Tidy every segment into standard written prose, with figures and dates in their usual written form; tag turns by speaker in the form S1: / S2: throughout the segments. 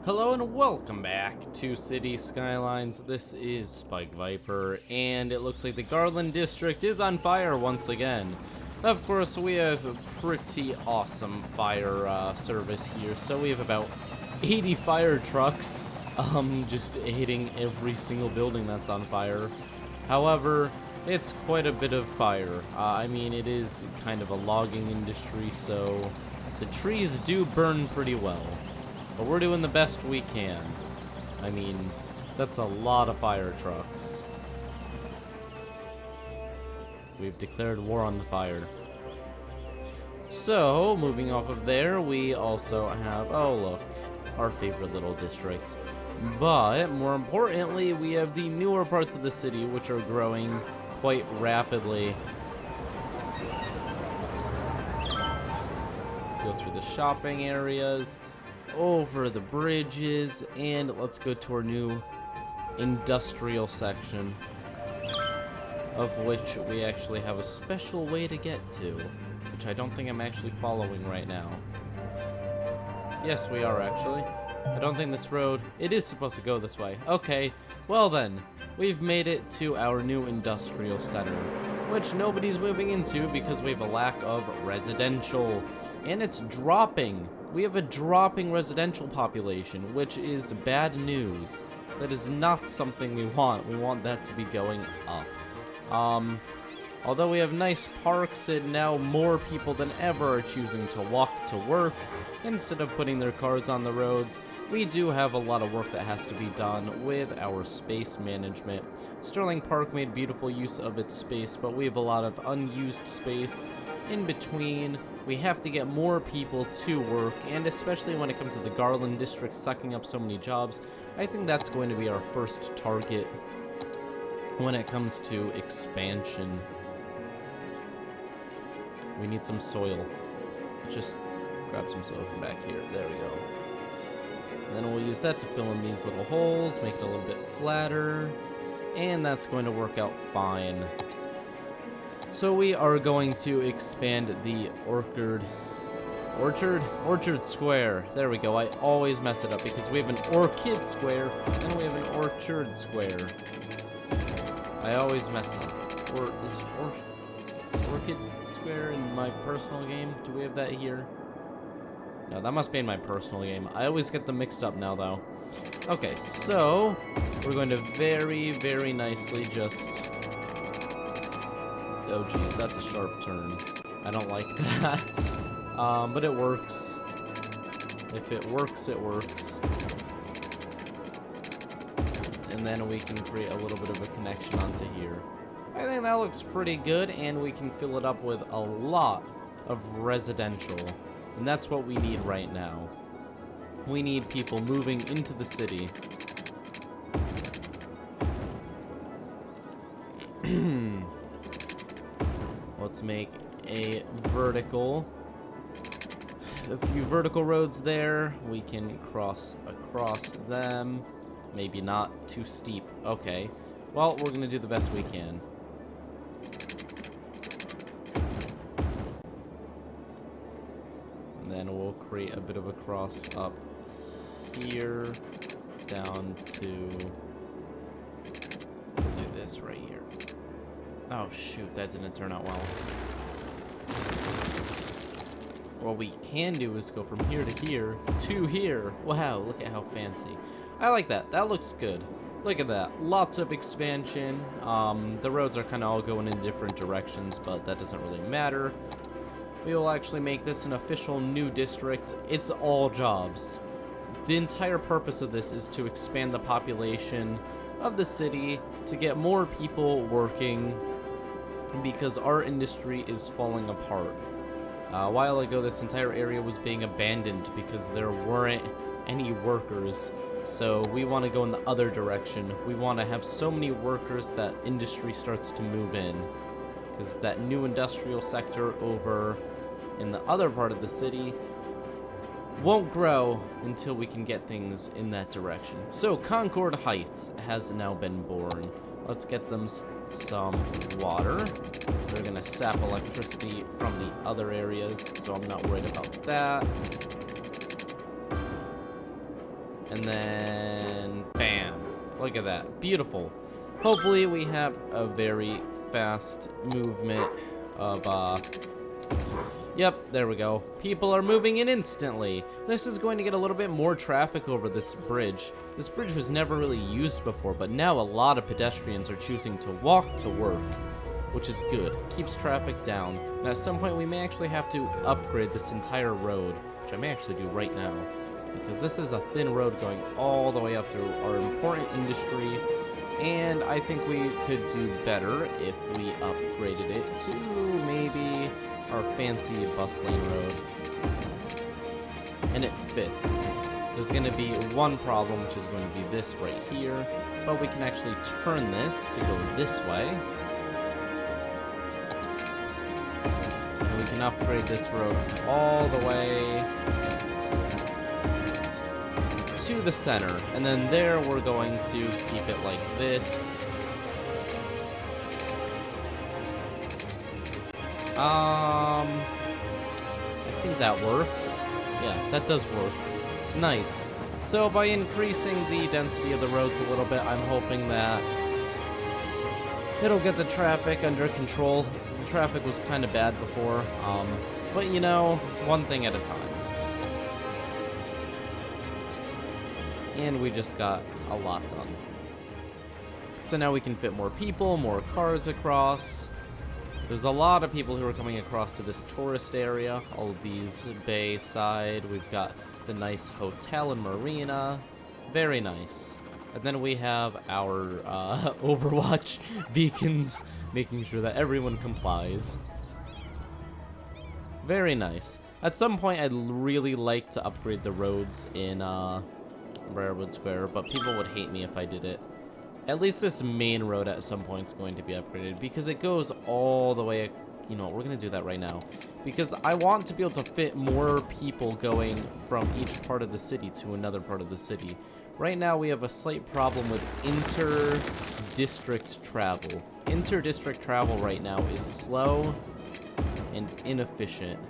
S1: Hello and welcome back to City Skylines. This is Spike Viper, and it looks like the Garland District is on fire once again. Of course, we have a pretty awesome fire service here, so we have about 80 fire trucks just hitting every single building that's on fire. However, it's quite a bit of fire. I mean, it is kind of a logging industry, so the trees do burn pretty well. But we're doing the best we can. I mean, that's a lot of fire trucks. We've declared war on the fire. So, moving off of there, we also have, oh look, our favorite little district. But, more importantly, we have the newer parts of the city, which are growing quite rapidly. Let's go through the shopping areas, over the bridges, and let's go to our new industrial section, of which we actually have a special way to get to, which I don't think I'm actually following right now. Yes, we are actually. I don't think this road, it is supposed to go this way. Okay, well then, we've made it to our new industrial center, which nobody's moving into because we have a lack of residential, and it's dropping. We have a dropping residential population, which is bad news. That is not something we want. We want that to be going up. Although we have nice parks, and now more people than ever are choosing to walk to work instead of putting their cars on the roads, we do have a lot of work that has to be done with our space management. Sterling Park made beautiful use of its space, but we have a lot of unused space in between. We have to get more people to work, and especially when it comes to the Garland District sucking up so many jobs, I think that's going to be our first target when it comes to expansion. We need some soil. Let's just grab some soil from back here. There we go. And then we'll use that to fill in these little holes, make it a little bit flatter, and that's going to work out fine. So we are going to expand the orchard square. There we go. I always mess it up because we have an orchid square and we have an orchard square. I always mess up. Is orchid square in my personal game? Do we have that here? No, that must be in my personal game. I always get them mixed up now, though. Okay, so we're going to very, very nicely just... Oh geez, that's a sharp turn. I don't like that. But it works. If it works, it works. And then we can create a little bit of a connection onto here. I think that looks pretty good, and we can fill it up with a lot of residential. And that's what we need right now. We need people moving into the city. Let's make a few vertical roads there. We can cross across them. Maybe not too steep. Okay. Well, we're gonna do the best we can. And then we'll create a bit of a cross up here, down to... We'll do this right here. Oh shoot, that didn't turn out well. What we can do is go from here to here to here. Wow, look at how fancy. I like that. That looks good. Look at that. Lots of expansion. The roads are kind of all going in different directions, but that doesn't really matter. We will actually make this an official new district. It's all jobs. The entire purpose of this is to expand the population of the city, to get more people working, because our industry is falling apart. A while ago, this entire area was being abandoned because there weren't any workers. So we want to go in the other direction. We want to have so many workers that industry starts to move in, because that new industrial sector over in the other part of the city won't grow until we can get things in that direction. So Concord Heights has now been born. Let's get them some water. They're gonna sap electricity from the other areas, so I'm not worried about that. And then, bam. Look at that. Beautiful. Hopefully we have a very fast movement of, yep, there we go. People are moving in instantly. This is going to get a little bit more traffic over this bridge. This bridge was never really used before, but now a lot of pedestrians are choosing to walk to work, which is good. Keeps traffic down. And at some point we may actually have to upgrade this entire road, which I may actually do right now, because this is a thin road going all the way up through our important industry, and I think we could do better if we upgraded it to maybe our fancy bus lane road. And it fits. There's going to be one problem, which is going to be this right here, but we can actually turn this to go this way. And we can upgrade this road all the way to the center, and then there we're going to keep it like this. I think that works. Yeah, that does work. Nice. So by increasing the density of the roads a little bit, I'm hoping that it'll get the traffic under control. The traffic was kind of bad before, but you know, one thing at a time. And we just got a lot done. So now we can fit more people, more cars across. There's a lot of people who are coming across to this tourist area. All of these bayside. We've got the nice hotel and marina. Very nice. And then we have our Overwatch beacons, making sure that everyone complies. Very nice. At some point, I'd really like to upgrade the roads in Briarwood Square, but people would hate me if I did it. At least this main road at some point is going to be upgraded, because it goes all the way. You know, we're going to do that right now, because I want to be able to fit more people going from each part of the city to another part of the city. Right now we have a slight problem with inter-district travel. Inter-district travel right now is slow and inefficient.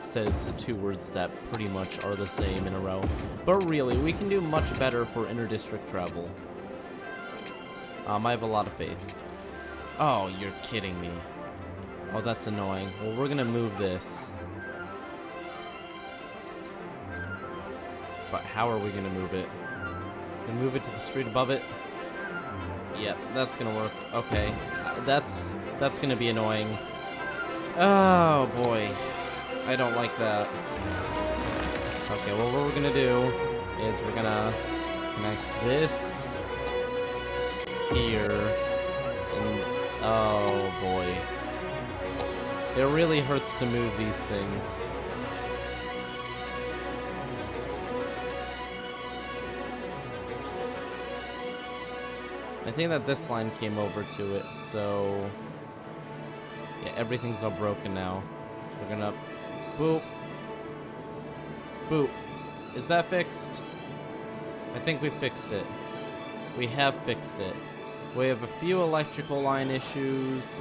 S1: Says two words that pretty much are the same in a row. But really, we can do much better for inter-district travel. I have a lot of faith. Oh, you're kidding me. Oh, that's annoying. Well, we're gonna move this. But how are we gonna move it? Gonna move it to the street above it? Yep, that's gonna work. Okay. That's gonna be annoying. Oh, boy. I don't like that. Okay, well, what we're gonna do is we're gonna connect this here, and oh boy. It really hurts to move these things. I think that this line came over to it, so yeah, everything's all broken now. We're gonna boop. Boop. Is that fixed? I think we fixed it. We have fixed it. We have a few electrical line issues.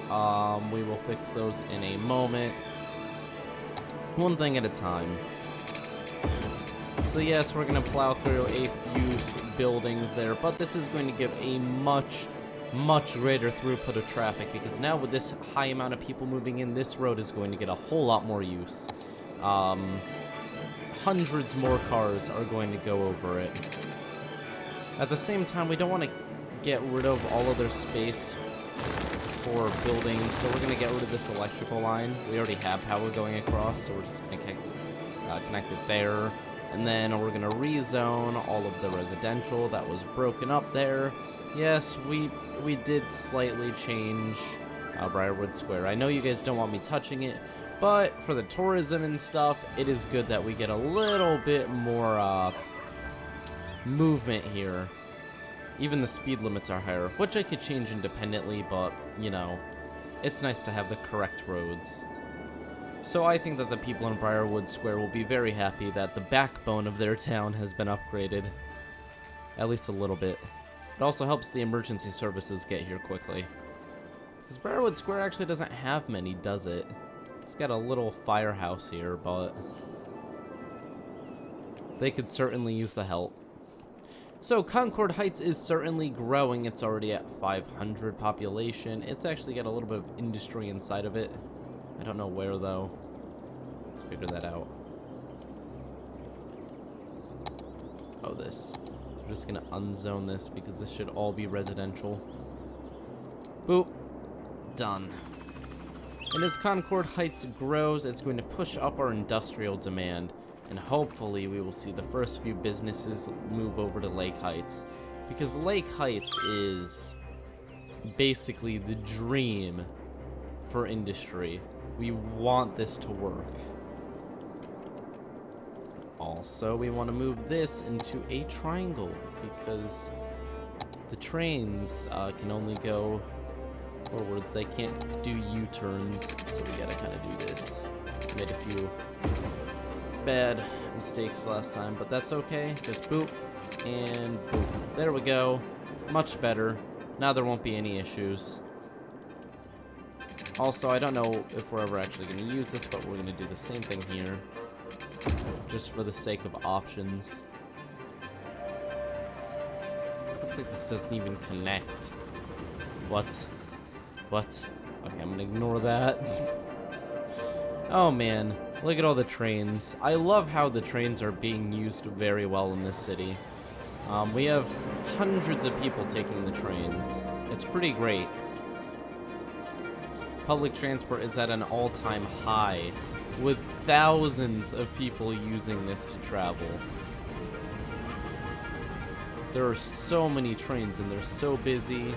S1: We will fix those in a moment. One thing at a time. So yes, we're gonna plow through a few buildings there, but this is going to give a much greater throughput of traffic, because now with this high amount of people moving in, this road is going to get a whole lot more use. Hundreds more cars are going to go over it. At the same time, we don't want to get rid of all of their space for buildings, so we're going to get rid of this electrical line. We already have power going across, so we're just going to connect it there. And then we're going to rezone all of the residential that was broken up there. Yes, we did slightly change Briarwood Square. I know you guys don't want me touching it, but for the tourism and stuff, it is good that we get a little bit more movement here. Even the speed limits are higher, which I could change independently, but, you know, it's nice to have the correct roads. So I think that the people in Briarwood Square will be very happy that the backbone of their town has been upgraded. At least a little bit. It also helps the emergency services get here quickly. Because Briarwood Square actually doesn't have many, does it? It's got a little firehouse here, but they could certainly use the help. So Concord Heights is certainly growing. It's already at 500 population. It's actually got a little bit of industry inside of it. I don't know where, though. Let's figure that out. Oh, this. So we're just going to unzone this because this should all be residential. Boop. Done. And as Concord Heights grows, it's going to push up our industrial demand. And hopefully we will see the first few businesses move over to Lake Heights. Because Lake Heights is basically the dream for industry. We want this to work. Also, we want to move this into a triangle because the trains can only go forwards. They can't do U-turns, so we gotta kind of do this. Made a few bad mistakes last time, but that's okay. Just boop and boop. There we go. Much better. Now there won't be any issues. Also, I don't know if we're ever actually going to use this, but we're going to do the same thing here. Just for the sake of options. Looks like this doesn't even connect. What? What? Okay, I'm going to ignore that. Oh man, look at all the trains. I love how the trains are being used very well in this city. We have hundreds of people taking the trains. It's pretty great. Public transport is at an all-time high, with thousands of people using this to travel. There are so many trains and they're so busy.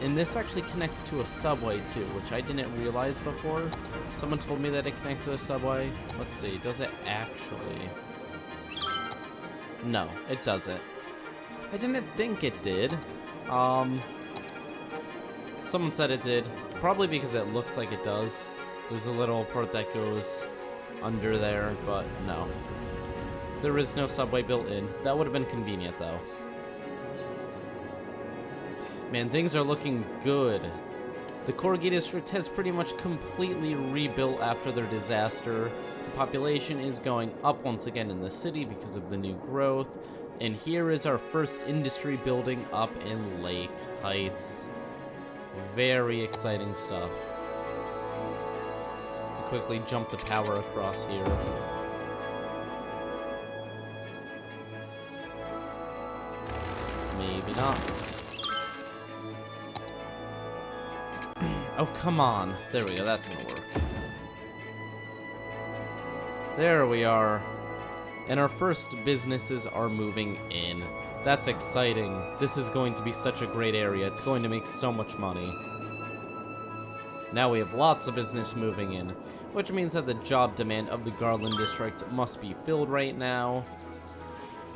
S1: And this actually connects to a subway too, which I didn't realize before. Someone told me that it connects to the subway. Let's see, does it actually? No, it doesn't. I didn't think it did. Someone said it did. Probably because it looks like it does. There's a little part that goes under there, but no. There is no subway built in. That would have been convenient though. Man, things are looking good. The Corgi district has pretty much completely rebuilt after their disaster. The population is going up once again in the city because of the new growth. And here is our first industry building up in Lake Heights. Very exciting stuff. I'll quickly jump the power across here. Maybe not. Oh, come on. There we go. That's gonna work. There we are. And our first businesses are moving in. That's exciting. This is going to be such a great area. It's going to make so much money. Now we have lots of business moving in, which means that the job demand of the Garland district must be filled right now.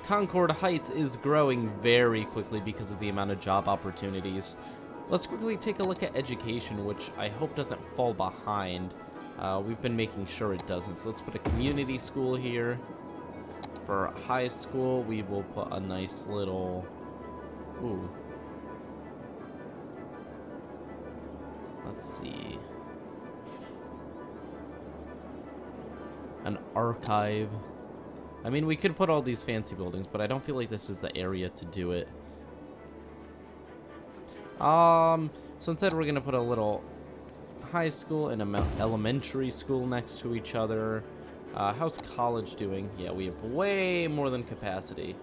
S1: Concord Heights is growing very quickly because of the amount of job opportunities. Let's quickly take a look at education, which I hope doesn't fall behind. We've been making sure it doesn't. So let's put a community school here. For high school, we will put a nice little... Ooh. Let's see. An archive. I mean, we could put all these fancy buildings, but I don't feel like this is the area to do it. So instead we're gonna put a little high school and an elementary school next to each other. How's college doing? Yeah, we have way more than capacity.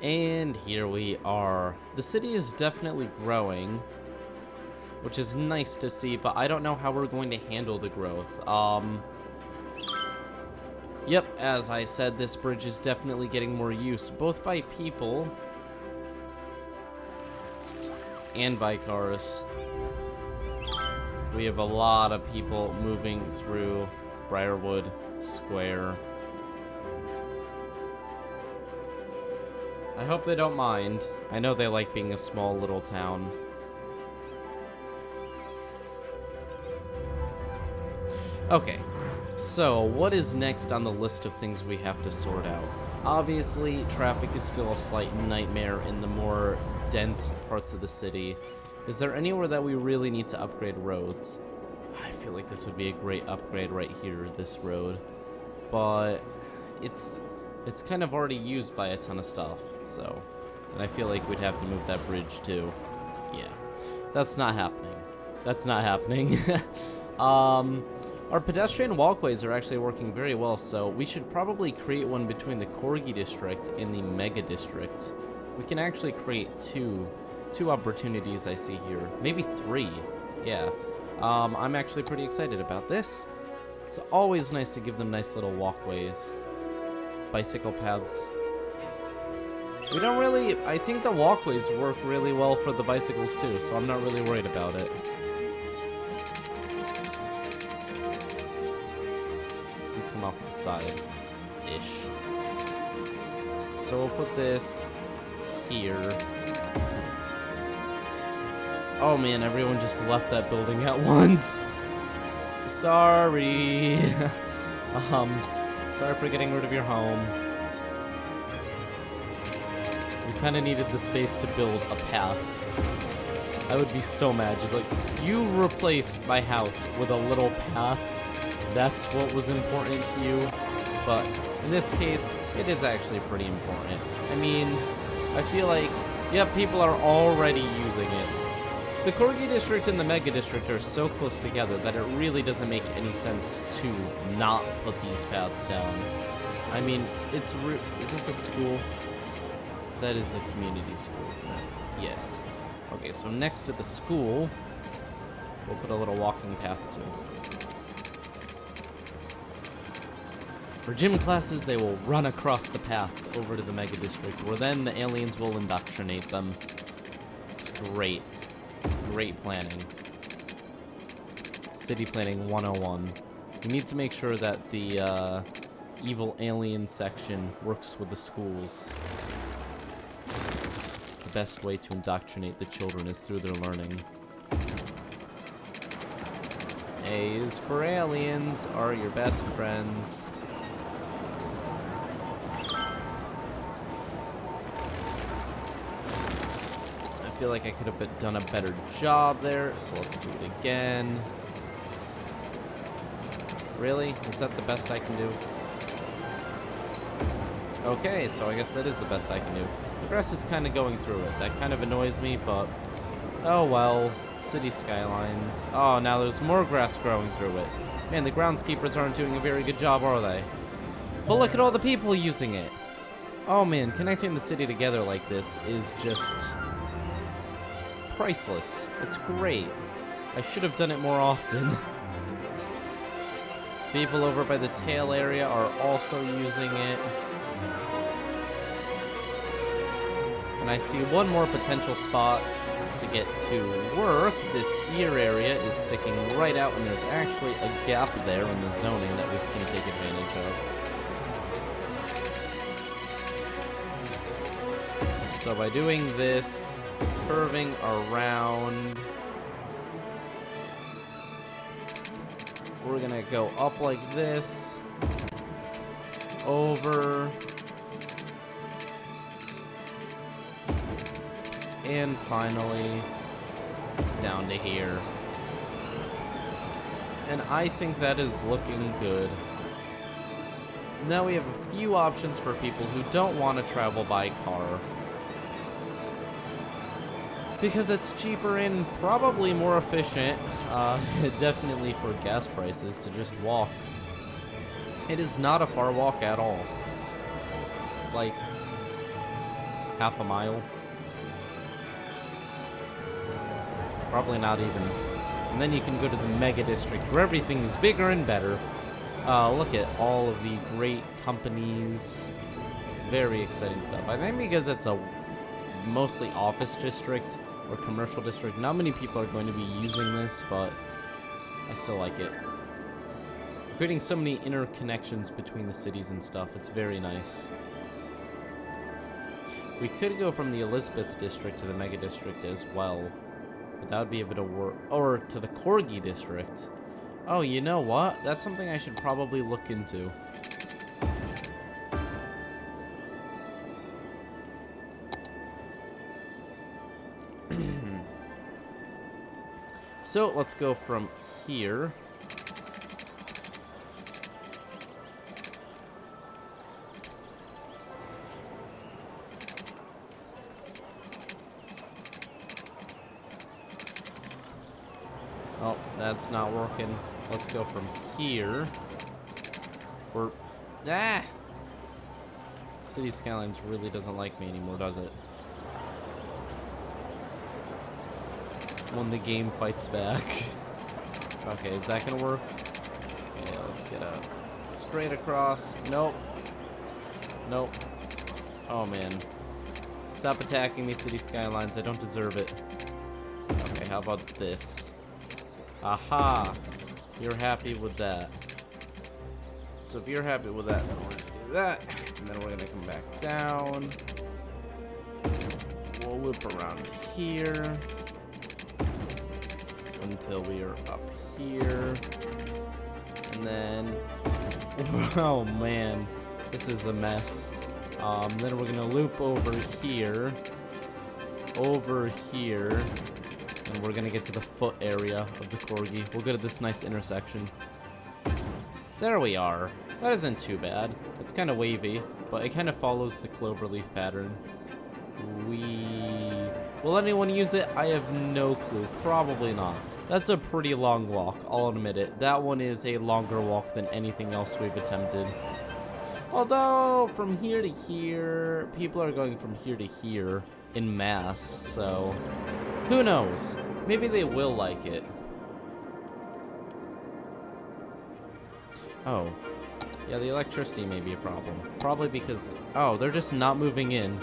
S1: And here we are. The city is definitely growing, which is nice to see, but I don't know how we're going to handle the growth. Yep, as I said, this bridge is definitely getting more use, both by people and by cars. We have a lot of people moving through Briarwood Square. I hope they don't mind. I know they like being a small little town. Okay, so what is next on the list of things we have to sort out? Obviously, traffic is still a slight nightmare in the more dense parts of the city. Is there anywhere that we really need to upgrade roads? I feel like this would be a great upgrade right here, this road. But it's kind of already used by a ton of stuff, so. And I feel like we'd have to move that bridge too. Yeah, that's not happening. That's not happening. Our pedestrian walkways are actually working very well, so we should probably create one between the Corgi district and the Mega district. We can actually create two opportunities I see here. Maybe 3. Yeah. I'm actually pretty excited about this. It's always nice to give them nice little walkways. Bicycle paths. We don't really... I think the walkways work really well for the bicycles too, so I'm not really worried about it. These come off the side-ish. So we'll put this here. Oh man, everyone just left that building at once. Sorry. Sorry for getting rid of your home. We kind of needed the space to build a path. I would be so mad. Just like, you replaced my house with a little path. That's what was important to you. But in this case, it is actually pretty important. I mean, I feel like, yeah, people are already using it. The Corgi district and the Mega district are so close together that it really doesn't make any sense to not put these paths down. I mean, is this a school? That is a community school, isn't it? Yes. Okay, so next to the school, we'll put a little walking path too. For gym classes, they will run across the path over to the Mega district, where then the aliens will indoctrinate them. It's great. Great planning. City planning 101. We need to make sure that the evil alien section works with the schools. The best way to indoctrinate the children is through their learning. A is for aliens are your best friends. I feel like I could have done a better job there, so let's do it again. Really? Is that the best I can do? Okay, so I guess that is the best I can do. The grass is kind of going through it. That kind of annoys me, but oh well. City skylines. Oh, now there's more grass growing through it. Man, the groundskeepers aren't doing a very good job, are they? But look at all the people using it. Oh man, connecting the city together like this is just priceless. It's great. I should have done it more often. People over by the tail area are also using it. And I see one more potential spot to get to work. This ear area is sticking right out, and there's actually a gap there in the zoning that we can take advantage of. So by doing this, curving around, we're gonna go up like this, over, and finally down to here. And I think that is looking good. Now we have a few options for people who don't want to travel by car, because it's cheaper and probably more efficient, definitely for gas prices, to just walk. It is not a far walk at all. It's like half a mile. Probably not even. And then you can go to the Mega district where everything is bigger and better. Look at all of the great companies. Very exciting stuff. I think because it's a mostly office district or commercial district, not many people are going to be using this, but I still like it. Creating so many interconnections between the cities and stuff, it's very nice. We could go from the Elizabeth district to the Mega district as well, but that would be a bit of work. Or to the Corgi district. Oh, you know what? That's something I should probably look into. So let's go from here. Oh, that's not working. Let's go from here. City Skylines really doesn't like me anymore, does it? When the game fights back. Okay, is that gonna work? Yeah, let's get a straight across. Nope. Nope. Oh man. Stop attacking me, City Skylines. I don't deserve it. Okay, how about this? Aha! You're happy with that. So if you're happy with that, then we're gonna do that. And then we're gonna come back down. We'll loop around here until we are up here. And then, oh man, this is a mess. Then we're gonna loop over here, and we're gonna get to the foot area of the corgi. We'll go to this nice intersection. There we are. That isn't too bad. It's kind of wavy, but it kind of follows the cloverleaf pattern. Will anyone use it? I have no clue. Probably not. That's a pretty long walk, I'll admit it. That one is a longer walk than anything else we've attempted. Although, from here to here, people are going from here to here in mass, so who knows? Maybe they will like it. Oh. Yeah, the electricity may be a problem. Probably because... Oh, they're just not moving in.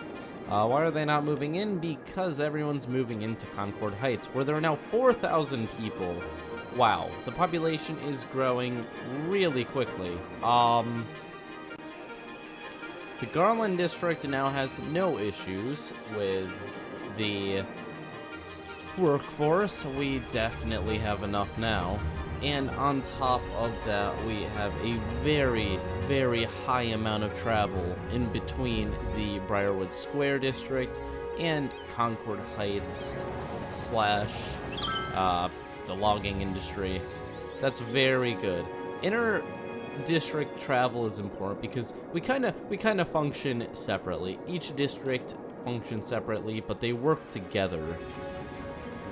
S1: Why are they not moving in? Because everyone's moving into Concord Heights, where there are now 4,000 people. Wow, the population is growing really quickly. The Garland District now has no issues with the workforce. We definitely have enough now. And on top of that, we have a very, very high amount of travel in between the Briarwood Square District and Concord Heights / the logging industry. That's very good. Inter-district travel is important because we kind of function separately. Each district functions separately, but they work together.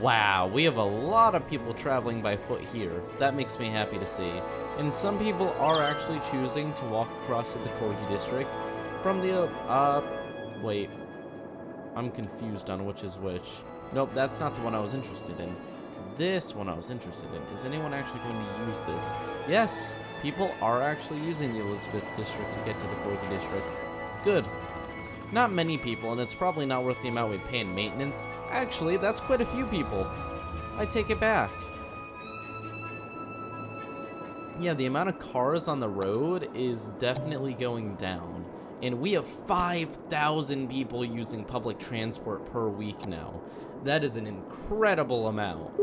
S1: Wow, we have a lot of people traveling by foot here. That makes me happy to see. And some people are actually choosing to walk across to the Corgi District from the, wait. I'm confused on which is which. Nope, that's not the one I was interested in. It's this one I was interested in. Is anyone actually going to use this? Yes, people are actually using the Elizabeth District to get to the Corgi District. Good. Not many people, and it's probably not worth the amount we pay in maintenance. Actually, that's quite a few people. I take it back. Yeah, the amount of cars on the road is definitely going down. And we have 5,000 people using public transport per week now. That is an incredible amount.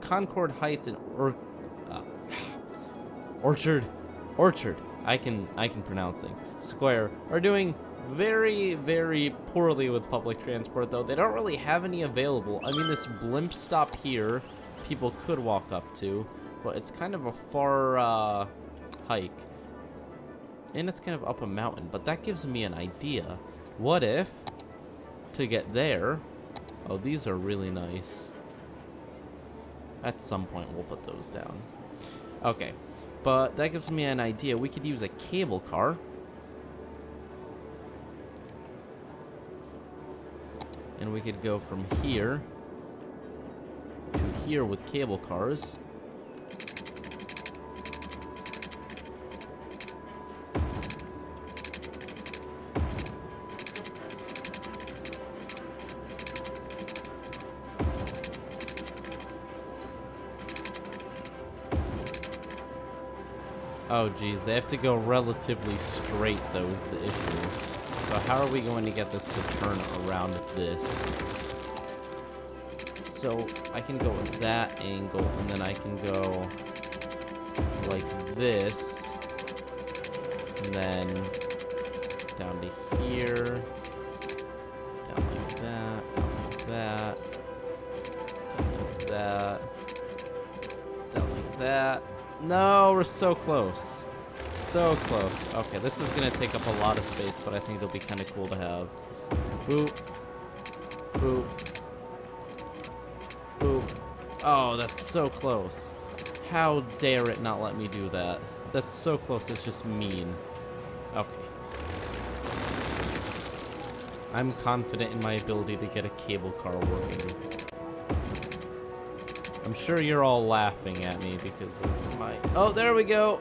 S1: Concord Heights and Orchard. I can pronounce things. Square are doing very, very poorly with public transport, though. They don't really have any available. I mean, this blimp stop here, people could walk up to, but it's kind of a far hike. And it's kind of up a mountain, but that gives me an idea. What if, to get there... Oh, these are really nice. At some point, we'll put those down. Okay. But that gives me an idea. We could use a cable car. And we could go from here to here with cable cars. Oh geez, they have to go relatively straight, though, is the issue. So how are we going to get this to turn around this? So I can go at that angle, and then I can go like this, and then down to here, down like that, down like that, down No, we're so close. So close. Okay, this is going to take up a lot of space, but I think it'll be kind of cool to have. Boop. Boop. Boop. Oh, that's so close. How dare it not let me do that? That's so close, it's just mean. Okay. I'm confident in my ability to get a cable car working. I'm sure you're all laughing at me because of my... Oh, there we go!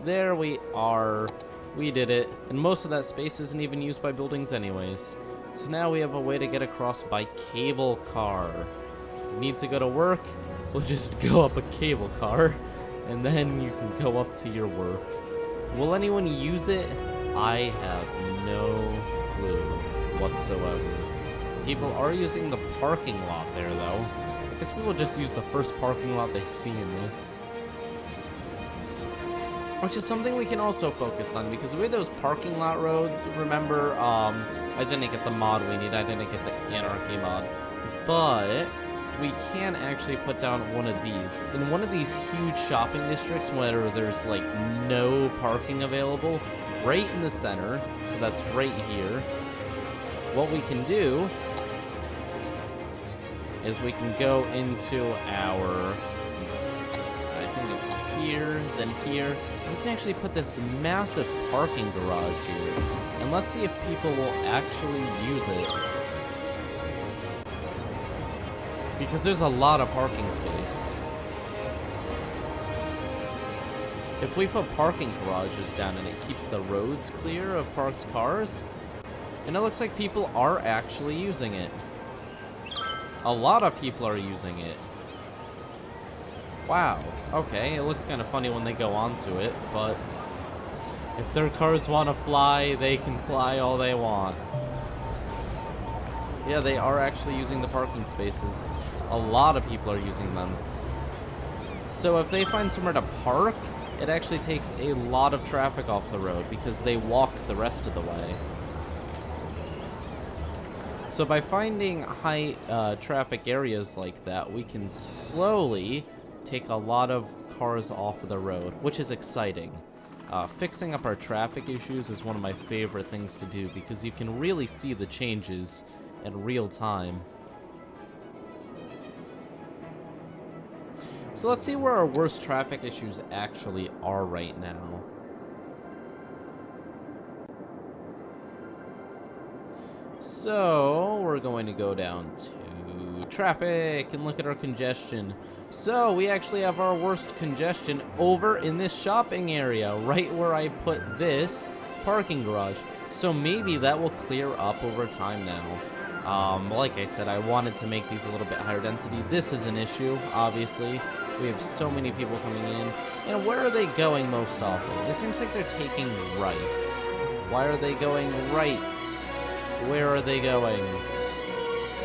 S1: There we are. We did it. And most of that space isn't even used by buildings anyways. So now we have a way to get across by cable car. You need to go to work, we'll just go up a cable car, and then you can go up to your work. Will anyone use it? I have no clue whatsoever. People are using the parking lot there, though. I guess people just use the first parking lot they see in this. Which is something we can also focus on, because with those parking lot roads, remember, I didn't get the mod we need, I didn't get the Anarchy mod, but we can actually put down one of these. In one of these huge shopping districts where there's, like, no parking available, right in the center, so that's right here, what we can do is we can go into our, I think it's here, then here. We can actually put this massive parking garage here. And let's see if people will actually use it. Because there's a lot of parking space. If we put parking garages down and it keeps the roads clear of parked cars, and it looks like people are actually using it. A lot of people are using it. Wow. Okay, it looks kind of funny when they go onto it, but if their cars want to fly, they can fly all they want. Yeah, they are actually using the parking spaces. A lot of people are using them. So if they find somewhere to park, it actually takes a lot of traffic off the road because they walk the rest of the way. So by finding high traffic areas like that, we can slowly take a lot of cars off of the road, which is exciting. Fixing up our traffic issues is one of my favorite things to do because you can really see the changes in real time. So let's see where our worst traffic issues actually are right now. So we're going to go down to traffic and look at our congestion. So we actually have our worst congestion over in this shopping area, right where I put this parking garage. So maybe that will clear up over time now. Like I said, I wanted to make these a little bit higher density. This is an issue, obviously. We have so many people coming in. And where are they going most often? It seems like they're taking rights. Why are they going right? Where are they going?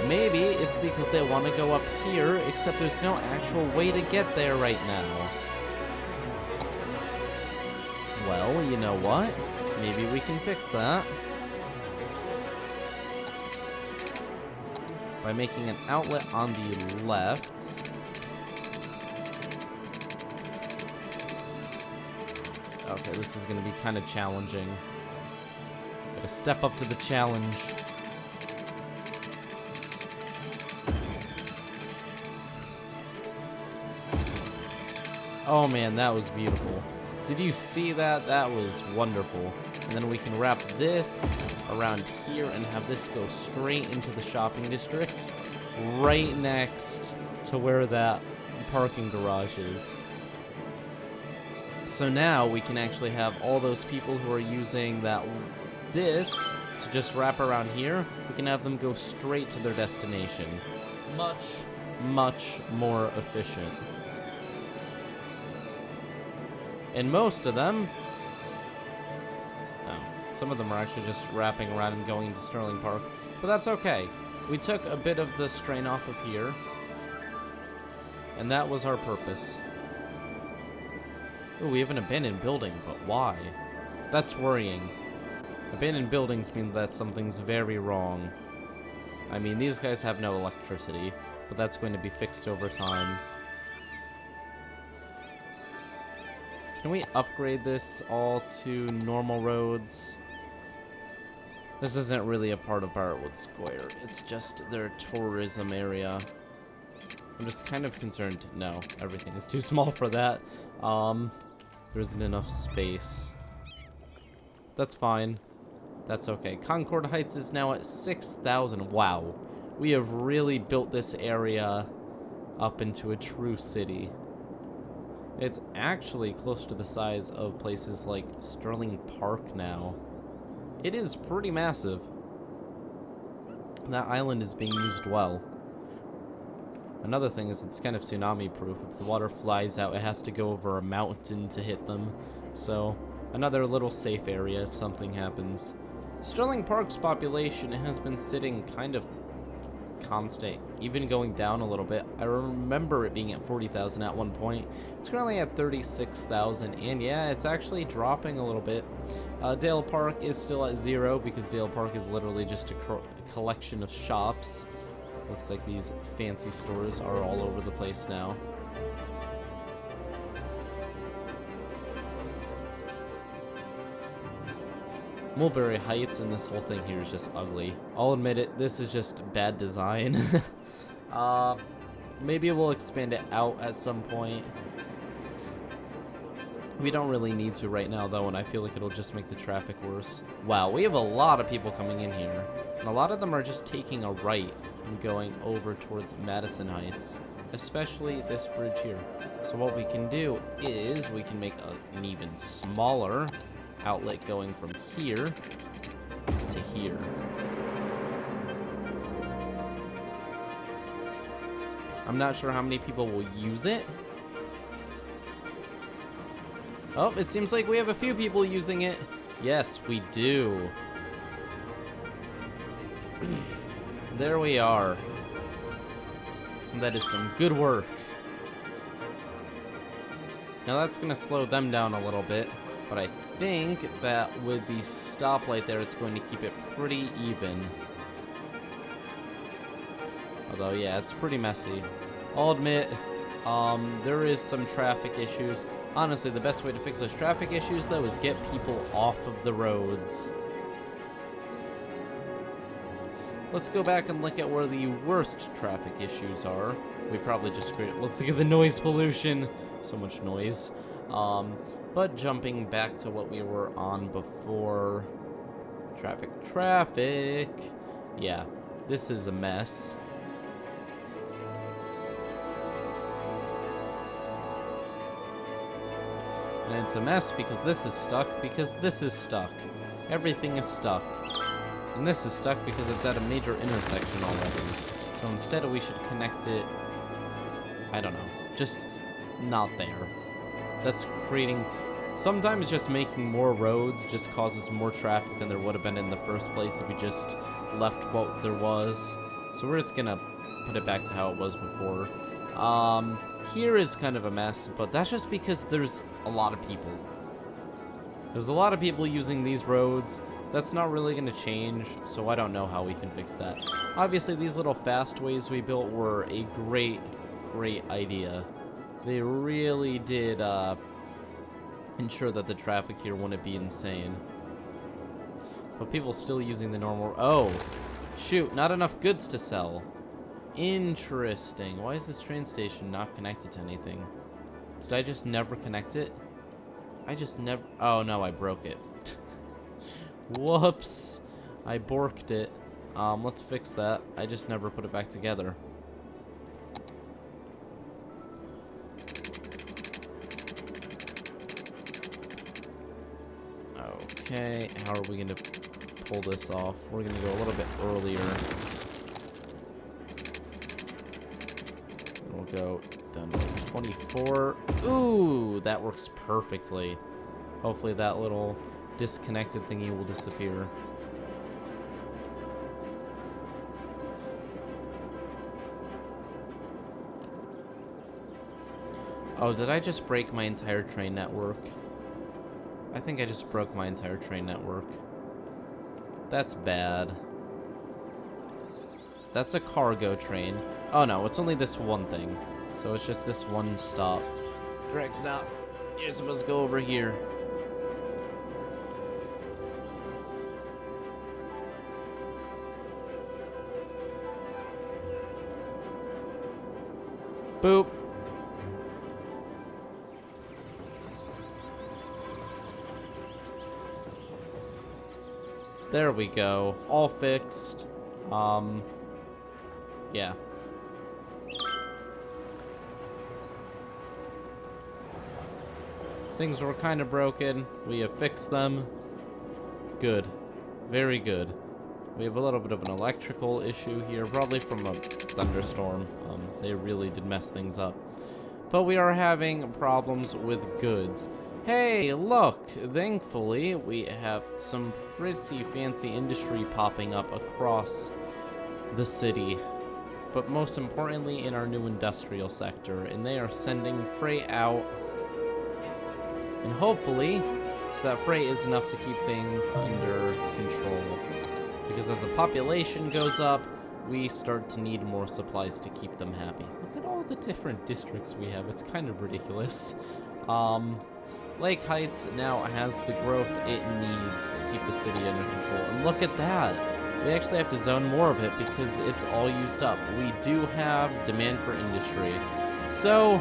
S1: Maybe it's because they want to go up here, except there's no actual way to get there right now. Well, you know what? Maybe we can fix that by making an outlet on the left. Okay, this is going to be kind of challenging. Gotta step up to the challenge. Oh man, that was beautiful. Did you see that? That was wonderful. And then we can wrap this around here and have this go straight into the shopping district, right next to where that parking garage is. So now we can actually have all those people who are using this to just wrap around here. We can have them go straight to their destination. Much, much more efficient. And most of them, some of them are actually just wrapping around and going to Sterling Park, but that's okay. We took a bit of the strain off of here, and that was our purpose. Ooh, we have an abandoned building, but why? That's worrying. Abandoned buildings mean that something's very wrong. I mean, these guys have no electricity, but that's going to be fixed over time. Can we upgrade this all to normal roads? This isn't really a part of Barwood Square. It's just their tourism area. I'm just kind of concerned. No, everything is too small for that. There isn't enough space. That's fine. That's okay. Concord Heights is now at 6,000. Wow. We have really built this area up into a true city. It's actually close to the size of places like Sterling Park now. It is pretty massive. That island is being used well. Another thing is it's kind of tsunami proof. If the water flies out, it has to go over a mountain to hit them. So, another little safe area if something happens. Sterling Park's population has been sitting kind of constant, even going down a little bit. I remember it being at 40,000 at one point. It's currently at 36,000, and yeah, it's actually dropping a little bit. Dale Park is still at 0 because Dale Park is literally just a collection of shops. Looks like these fancy stores are all over the place now. Mulberry Heights and this whole thing here is just ugly. I'll admit it, this is just bad design. Maybe we'll expand it out at some point. We don't really need to right now though, and I feel like it'll just make the traffic worse. Wow, we have a lot of people coming in here, and a lot of them are just taking a right and going over towards Madison Heights, especially this bridge here. So what we can do is we can make an even smaller outlet going from here to here. I'm not sure how many people will use it. Oh, it seems like we have a few people using it. Yes, we do. There we are. That is some good work. Now that's going to slow them down a little bit, but I think that with the stoplight there, it's going to keep it pretty even. Although, yeah, it's pretty messy. I'll admit, there is some traffic issues. Honestly, the best way to fix those traffic issues, though, is get people off of the roads. Let's go back and look at where the worst traffic issues are. We probably just created... Let's look at the noise pollution. So much noise. But jumping back to what we were on before. Traffic. Yeah, this is a mess. And it's a mess because this is stuck, because this is stuck. Everything is stuck. And this is stuck because it's at a major intersection already. So instead we should connect it, I don't know, just not there. That's creating, sometimes just making more roads just causes more traffic than there would have been in the first place if we just left what there was. So we're just gonna put it back to how it was before. Here is kind of a mess, but that's just because there's a lot of people. There's a lot of people using these roads. That's not really going to change, so I don't know how we can fix that. Obviously, these little fast ways we built were a great idea. They really did ensure that the traffic here wouldn't be insane. But people still using the normal... Oh, shoot, not enough goods to sell. Interesting. Why is this train station not connected to anything? Did I just never connect it? I just never... Oh, no, I broke it. Whoops. I borked it. Let's fix that. I just never put it back together. Okay, how are we going to pull this off? We're going to go a little bit earlier. We'll go down to 24. Ooh, that works perfectly. Hopefully that little disconnected thingy will disappear. Oh, did I just break my entire train network? I think I just broke my entire train network. That's bad. That's a cargo train. Oh no, it's only this one thing. So it's just this one stop. Greg, stop. You're supposed to go over here. Boop. There we go. All fixed. Yeah. Things were kind of broken. We have fixed them. Good. Very good. We have a little bit of an electrical issue here, probably from a thunderstorm. They really did mess things up. But we are having problems with goods. Hey, look! Thankfully, we have some pretty fancy industry popping up across the city. But most importantly, in our new industrial sector. And they are sending freight out. And hopefully, that freight is enough to keep things under control. Because as the population goes up, we start to need more supplies to keep them happy. Look at all the different districts we have. It's kind of ridiculous. Lake Heights now has the growth it needs to keep the city under control. And look at that. We actually have to zone more of it because it's all used up. We do have demand for industry. So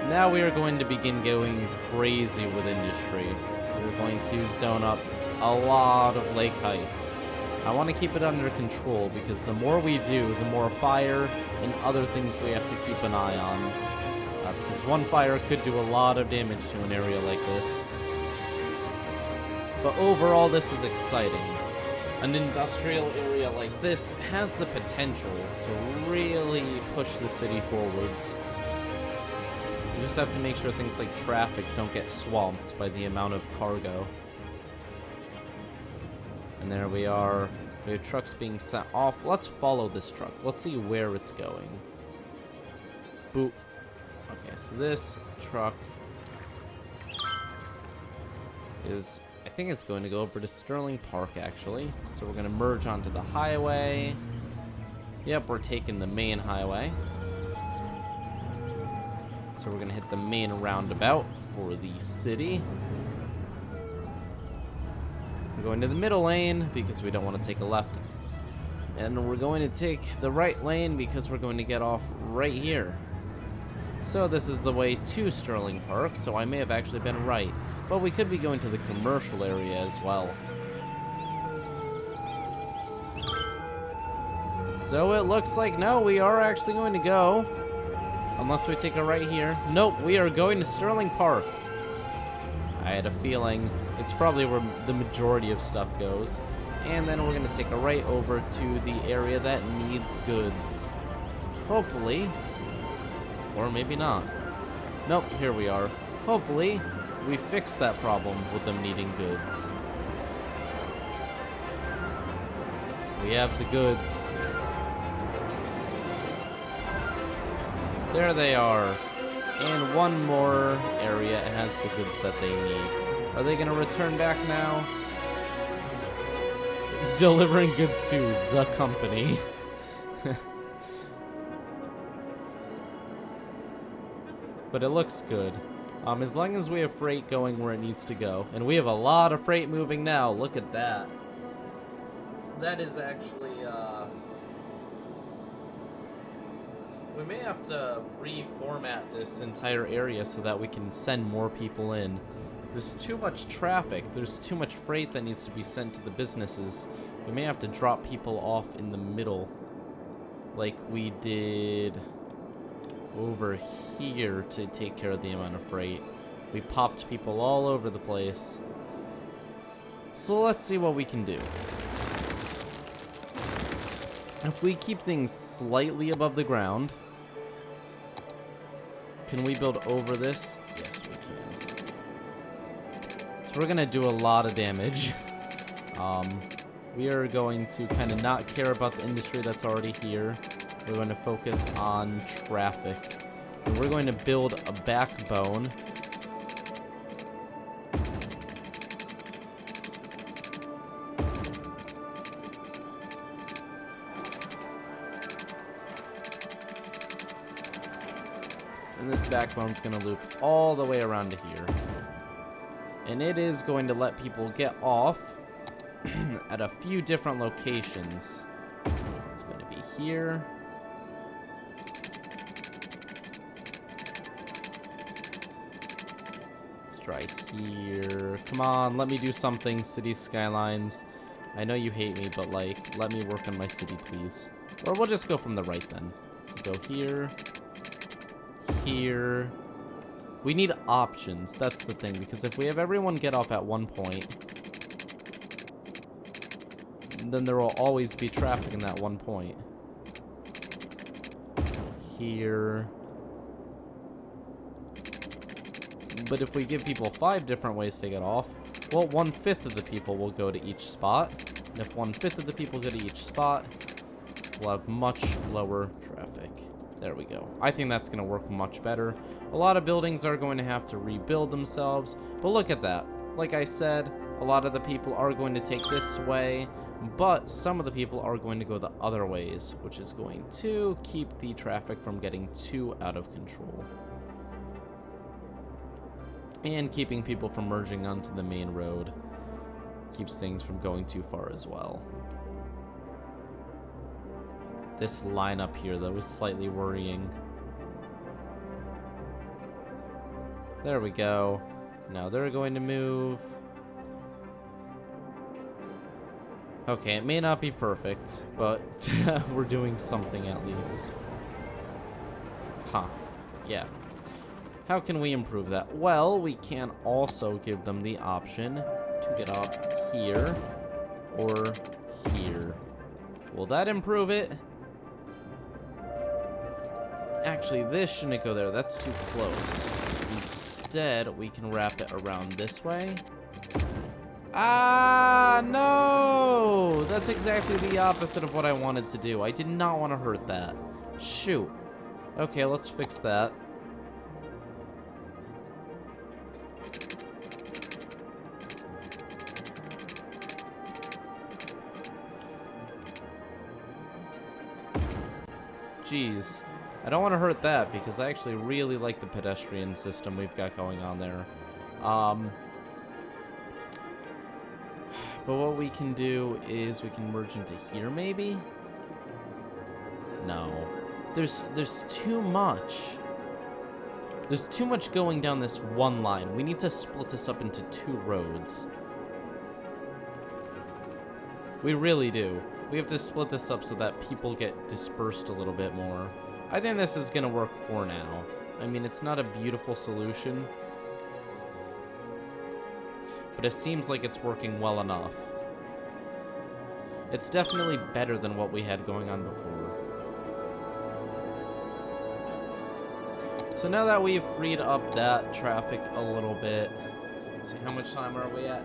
S1: now we are going to begin going crazy with industry. We're going to zone up a lot of Lake Heights. I want to keep it under control because the more we do, the more fire and other things we have to keep an eye on. Because one fire could do a lot of damage to an area like this. But overall, this is exciting. An industrial area like this has the potential to really push the city forwards. You just have to make sure things like traffic don't get swamped by the amount of cargo. And there we are. We have trucks being sent off. Let's follow this truck. Let's see where it's going. Boop. Okay, so this truck is... I think it's going to go over to Sterling Park, actually. So we're going to merge onto the highway. Yep, we're taking the main highway. So we're going to hit the main roundabout for the city. We're going to the middle lane because we don't want to take a left. And we're going to take the right lane because we're going to get off right here. So this is the way to Sterling Park, so I may have actually been right. But we could be going to the commercial area as well. So it looks like, no, we are actually going to go. Unless we take a right here. Nope, we are going to Sterling Park. I had a feeling it's probably where the majority of stuff goes. And then we're going to take a right over to the area that needs goods. Hopefully. Or maybe not. Nope, here we are. Hopefully, we fixed that problem with them needing goods. We have the goods. There they are. And one more area has the goods that they need. Are they going to return back now? Delivering goods to the company. But it looks good. As long as we have freight going where it needs to go. And we have a lot of freight moving now. Look at that. That is actually, we may have to reformat this entire area so that we can send more people in. There's too much traffic. There's too much freight that needs to be sent to the businesses. We may have to drop people off in the middle. Like we did over here to take care of the amount of freight. We popped people all over the place. So let's see what we can do. If we keep things slightly above the ground, can we build over this? Yes, we can. So we're gonna do a lot of damage. We are going to kind of not care about the industry that's already here. We're going to focus on traffic. And we're going to build a backbone. And this backbone's going to loop all the way around to here. And it is going to let people get off at a few different locations. It's going to be here. Let's try here. Come on, let me do something, City Skylines. I know you hate me, but, like, let me work on my city, please. Or we'll just go from the right, then. Go here. Here. We need options, that's the thing, because if we have everyone get off at one point, then there will always be traffic in that one point. Here. But if we give people 5 different ways to get off, well, 1/5 of the people will go to each spot. And if 1/5 of the people go to each spot, we'll have much lower traffic. There we go. I think that's going to work much better. A lot of buildings are going to have to rebuild themselves, but look at that. Like I said, a lot of the people are going to take this way, but some of the people are going to go the other ways, which is going to keep the traffic from getting too out of control. And keeping people from merging onto the main road keeps things from going too far as well. This line up here, though, is slightly worrying. There we go. Now they're going to move. Okay, it may not be perfect, but we're doing something at least. Huh. Yeah. How can we improve that? Well, we can also give them the option to get off here or here. Will that improve it? Actually, this shouldn't go there. That's too close. Instead, we can wrap it around this way. Ah, no! That's exactly the opposite of what I wanted to do. I did not want to hurt that. Shoot. Okay, let's fix that. Jeez. I don't want to hurt that because I actually really like the pedestrian system we've got going on there. But what we can do is we can merge into here, maybe? No. There's too much. There's too much going down this one line. We need to split this up into 2 roads. We really do. We have to split this up so that people get dispersed a little bit more. I think this is going to work for now. I mean, it's not a beautiful solution, but it seems like it's working well enough. It's definitely better than what we had going on before. So now that we've freed up that traffic a little bit, let's see, how much time are we at?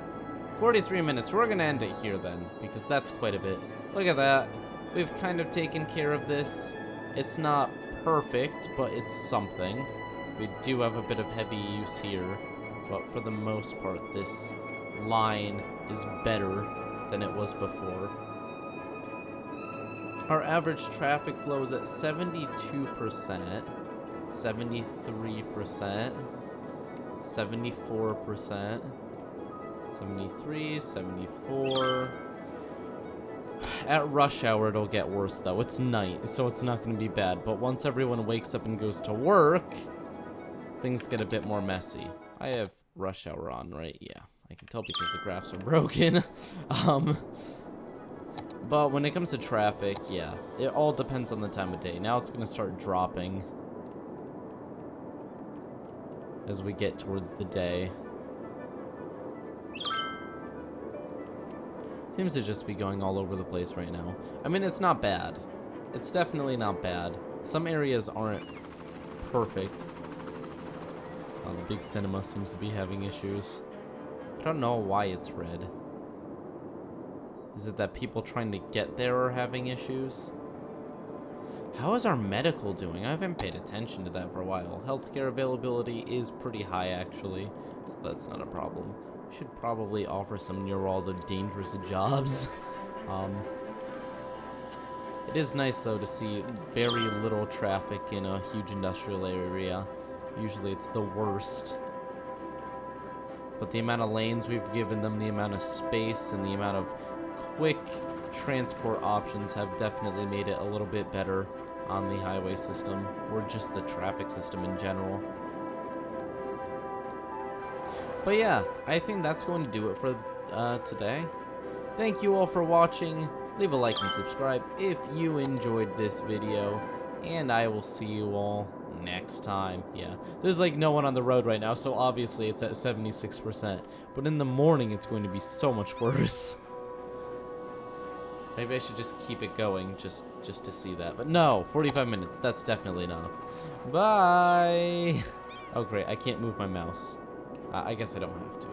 S1: 43 minutes. We're going to end it here then, because that's quite a bit. Look at that. We've kind of taken care of this. It's not perfect, but it's something. We do have a bit of heavy use here, but for the most part, this line is better than it was before. Our average traffic flow is at 72%, 73%, 74%, 73, 74. At rush hour, it'll get worse, though. It's night, so it's not going to be bad. But once everyone wakes up and goes to work, things get a bit more messy. I have rush hour on, right? Yeah, I can tell because the graphs are broken. But when it comes to traffic, yeah, it all depends on the time of day. Now it's going to start dropping as we get towards the day. Seems to just be going all over the place right now. I mean, it's not bad. It's definitely not bad. Some areas aren't perfect. The big cinema seems to be having issues. I don't know why it's red. Is it that people trying to get there are having issues? How is our medical doing? I haven't paid attention to that for a while. Healthcare availability is pretty high, actually, so that's not a problem. We should probably offer some near all the dangerous jobs. It is nice, though, to see very little traffic in a huge industrial area. Usually it's the worst. But the amount of lanes we've given them, the amount of space, and the amount of quick transport options have definitely made it a little bit better on the highway system, or just the traffic system in general. But yeah, I think that's going to do it for today. Thank you all for watching. Leave a like and subscribe if you enjoyed this video, and I will see you all next time. Yeah, there's like no one on the road right now, so obviously it's at 76%, but in the morning it's going to be so much worse. Maybe I should just keep it going just to see that, but no, 45 minutes, that's definitely enough. Bye. Oh great, I can't move my mouse. I guess I don't have to.